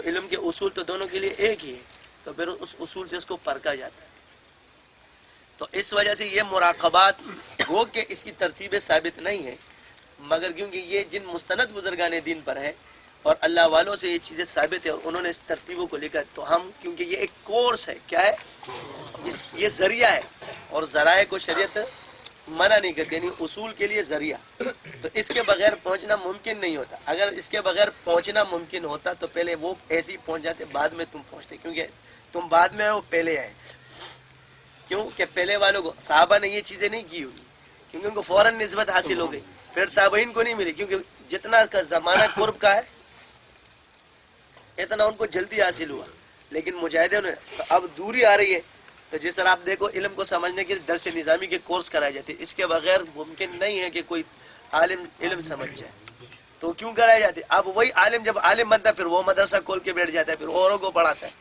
تو علم کے اصول تو دونوں کے لیے ایک ہی ہے، تو پھر اس اصول سے اس کو پرکھا جاتا ہے۔ تو اس وجہ سے یہ مراقبات گو کہ اس کی ترتیبیں ثابت نہیں ہیں، مگر کیونکہ یہ جن مستند بزرگان دین پر ہے اور اللہ والوں سے یہ چیزیں ثابت ہے اور انہوں نے اس ترتیبوں کو لکھا، تو ہم کیونکہ یہ ایک کورس ہے، کیا ہے، یہ ذریعہ ہے، اور ذرائع کو شریعت منع نہیں کرتی، یعنی اصول کے لیے ذریعہ، تو اس کے بغیر پہنچنا ممکن نہیں ہوتا۔ اگر اس کے بغیر پہنچنا ممکن ہوتا تو پہلے وہ ایسے ہی پہنچ جاتے، بعد میں تم پہنچتے، کیونکہ تم بعد میں آئے، وہ پہلے آئے۔ کیوں کہ پہلے والوں کو صحابہ نے یہ چیزیں نہیں کی ہوگی، کیونکہ ان کو فوراً نسبت حاصل ہو گئی، پھر تابعین کو نہیں ملی، کیونکہ جتنا کا زمانہ قرب کا ہے اتنا ان کو جلدی حاصل ہوا، لیکن مجاہدین تو اب دوری آ رہی ہے۔ تو جس طرح آپ دیکھو علم کو سمجھنے کے لیے درس نظامی کے کورس کرائے جاتے ہیں، اس کے بغیر ممکن نہیں ہے کہ کوئی عالم علم سمجھ جائے، تو کیوں کرائے جاتے؟ اب وہی عالم جب عالم بنتا ہے پھر وہ مدرسہ کھول کے بیٹھ جاتا ہے، پھر اوروں کو پڑھاتا ہے۔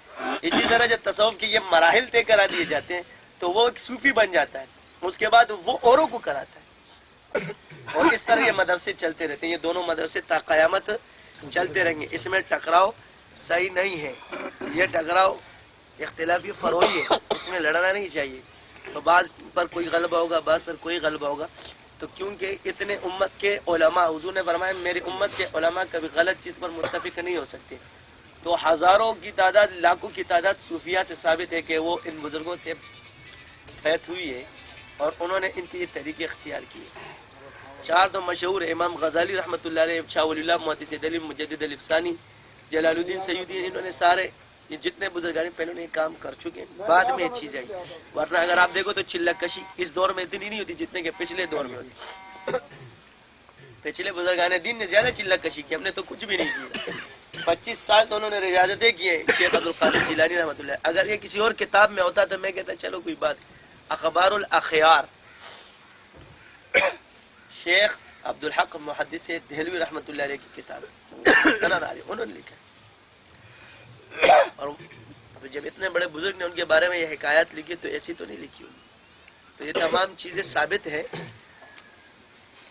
اسی طرح جب تصوف کے یہ مراحل طے کرا دیے جاتے ہیں تو وہ ایک صوفی بن جاتا ہے، اس کے بعد وہ اوروں کو کراتا ہے، اور اس طرح یہ مدرسے چلتے رہتے ہیں۔ یہ دونوں مدرسے تا قیامت چلتے رہیں گے، اس میں ٹکراؤ صحیح نہیں ہے، یہ ٹکراؤ اختلافی فروعی ہے، اس میں لڑنا نہیں چاہیے۔ تو بعض پر کوئی غلبہ ہوگا، بعض پر کوئی غلبہ ہوگا، تو کیونکہ اتنے امت کے علماء، حضور نے فرمایا میری امت کے علماء کبھی غلط چیز پر متفق نہیں ہو سکتے، تو ہزاروں کی تعداد، لاکھوں کی تعداد صوفیہ سے ثابت ہے کہ وہ ان بزرگوں سے بیعت ہوئی ہے اور انہوں نے ان کی یہ طریقے اختیار کیے۔ چار تو مشہور ہے، امام غزالی رحمۃ اللہ علیہ، شاہ ولی اللہ محدث دہلوی، مجدد الافسانی، جلال الدین سیوطی، انہوں نے سارے یہ جتنے بزرگان پہلے نے کام کر چکے ہیں، بعد میں یہ چیز آئی، ورنہ اگر آپ دیکھو تو چلک کشی اس دور میں اتنی نہیں ہوتی جتنے کہ پچھلے دور میں ہوتی۔ پچھلے بزرگان دین نے زیادہ چلک کشی کی، ہم نے تو کچھ بھی نہیں کیا۔ 25 سال تو انہوں نے ریاضتیں کی ہیں، شیخ عبدالقادر جیلانی رحمۃ اللہ۔ اگر یہ کسی اور کتاب میں ہوتا تو میں کہتا چلو کوئی بات، اخبار الاخیار شیخ عبدالحق محدث دہلوی رحمۃ اللہ علیہ کی کتاب ہے، انہوں نے لکھا ہے، اور جب اتنے بڑے بزرگ نے ان کے بارے میں یہ حکایات لکھی تو ایسی تو نہیں لکھی ہوئی۔ تو یہ تمام چیزیں ثابت ہیں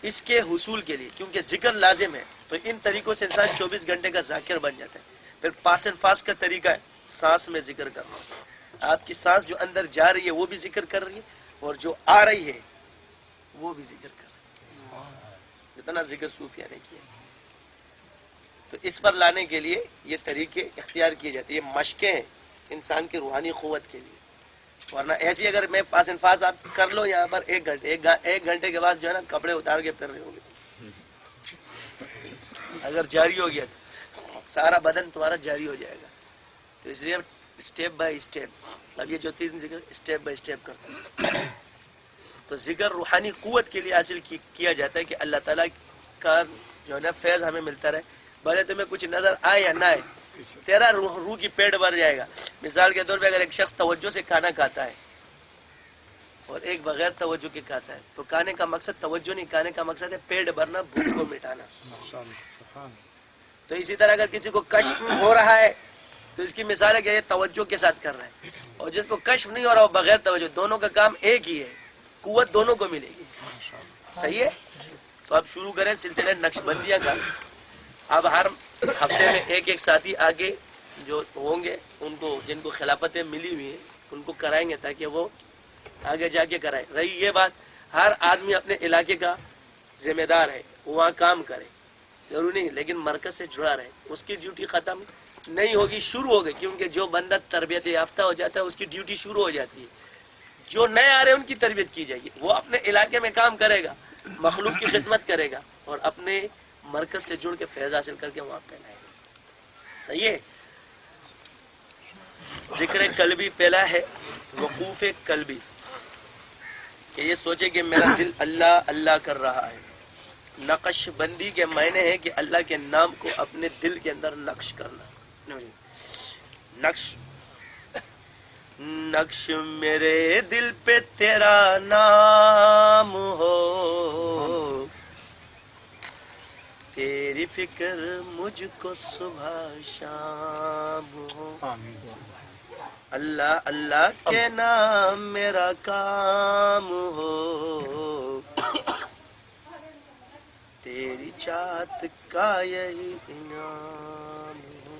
اس کے حصول کے لیے، کیونکہ ذکر لازم ہے، تو ان طریقوں سے انسان 24 گھنٹے کا ذاکر بن جاتا ہے۔ پھر پاس اینڈ فاس کا طریقہ ہے سانس میں ذکر کرنا، آپ کی سانس جو اندر جا رہی ہے وہ بھی ذکر کر رہی ہے، اور جو آ رہی ہے وہ بھی ذکر کر رہی ہے، جتنا ذکر صوفیہ نے کیا۔ تو اس پر لانے کے لیے یہ طریقے اختیار کیے جاتے ہیں، یہ مشقیں ہیں انسان کی روحانی قوت کے لیے، ورنہ ایسی اگر میں پاس اینڈ فاس آپ کر لو یہاں پر ایک گھنٹے کے بعد جو ہے نا کپڑے اتار کے پھر رہے ہو گے، اگر جاری ہو گیا تو سارا بدن تمہارا جاری ہو جائے گا۔ تو اس لیے اسٹیپ بائی اسٹیپ، اب یہ جو 3 ذکر اسٹیپ بائی اسٹیپ کرتا ہے، تو ذکر روحانی قوت کے لیے حاصل کیا جاتا ہے کہ اللہ تعالیٰ کا جو ہے نا فیض ہمیں ملتا رہے، بھلے تمہیں کچھ نظر آئے یا نہ آئے، تیرا روح کی پیٹ بھر جائے گا۔ مثال کے طور پہ اگر ایک شخص توجہ سے کھانا کھاتا ہے اور ایک بغیر توجہ کے کھاتا ہے، تو کھانے کا مقصد توجہ نہیں، کھانے کا مقصد ہے پیٹ بھرنا، بھوک کو مٹانا۔ تو اسی طرح اگر کسی کو کشف ہو رہا ہے تو اس کی مثال ہے کہ یہ توجہ کے ساتھ کر رہا ہے، اور جس کو کشف نہیں ہو رہا وہ بغیر توجہ، دونوں کا کام ایک ہی ہے، قوت دونوں کو ملے گی۔ صحیح ہے؟ تو اب شروع کریں سلسلہ نقش بندیہ کا۔ اب ہر ہفتے میں ایک ساتھی آگے جو ہوں گے ان کو، جن کو خلافتیں ملی ہوئی ہیں، ان کو کرائیں گے تاکہ وہ آگے جا کے کرائیں۔ رہی یہ بات، ہر آدمی اپنے علاقے کا ذمہ دار ہے، وہاں کام کرے، ضروری نہیں، لیکن مرکز سے جڑا رہے، اس کی ڈیوٹی ختم نہیں ہوگی، شروع ہو گئی، کیونکہ جو بندہ تربیت یافتہ ہو جاتا ہے اس کی ڈیوٹی شروع ہو جاتی ہے۔ جو نئے آ رہے ہیں ان کی تربیت کی جائے گی، وہ اپنے علاقے میں کام کرے گا، مخلوق کی خدمت کرے گا، اور اپنے مرکز سے جڑ کے فیض حاصل کر کے وہاں پھیلائے گا۔ صحیح ہے؟ ذکر قلبی پہلا ہے، وقوف قلبی، کہ یہ سوچے کہ میرا دل اللہ اللہ کر رہا ہے۔ نقش بندی کے معنی ہے کہ اللہ کے نام کو اپنے دل کے اندر نقش کرنا۔ نقش میرے دل پہ تیرا نام ہو، تیری فکر مجھ کو صبح شام ہو، اللہ اللہ کے نام میرا کام ہو، تیری چاہت کا یہی انعام ہو۔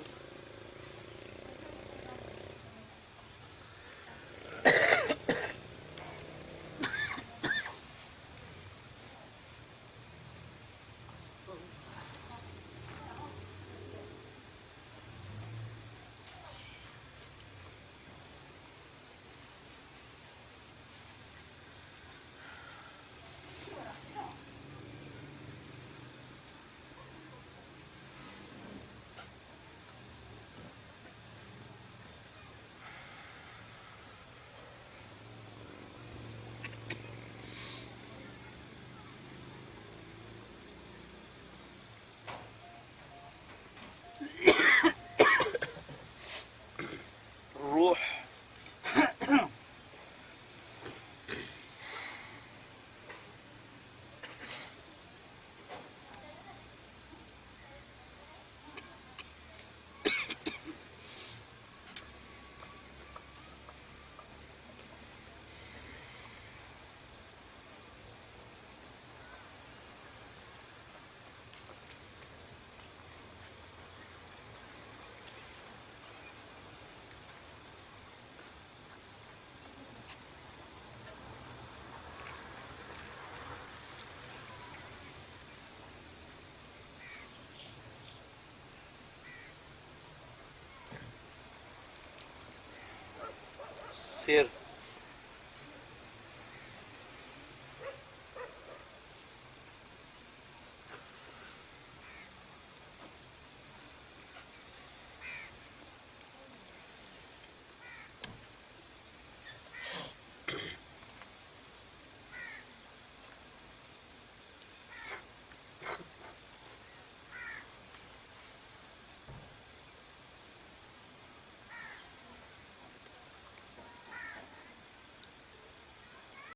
شیر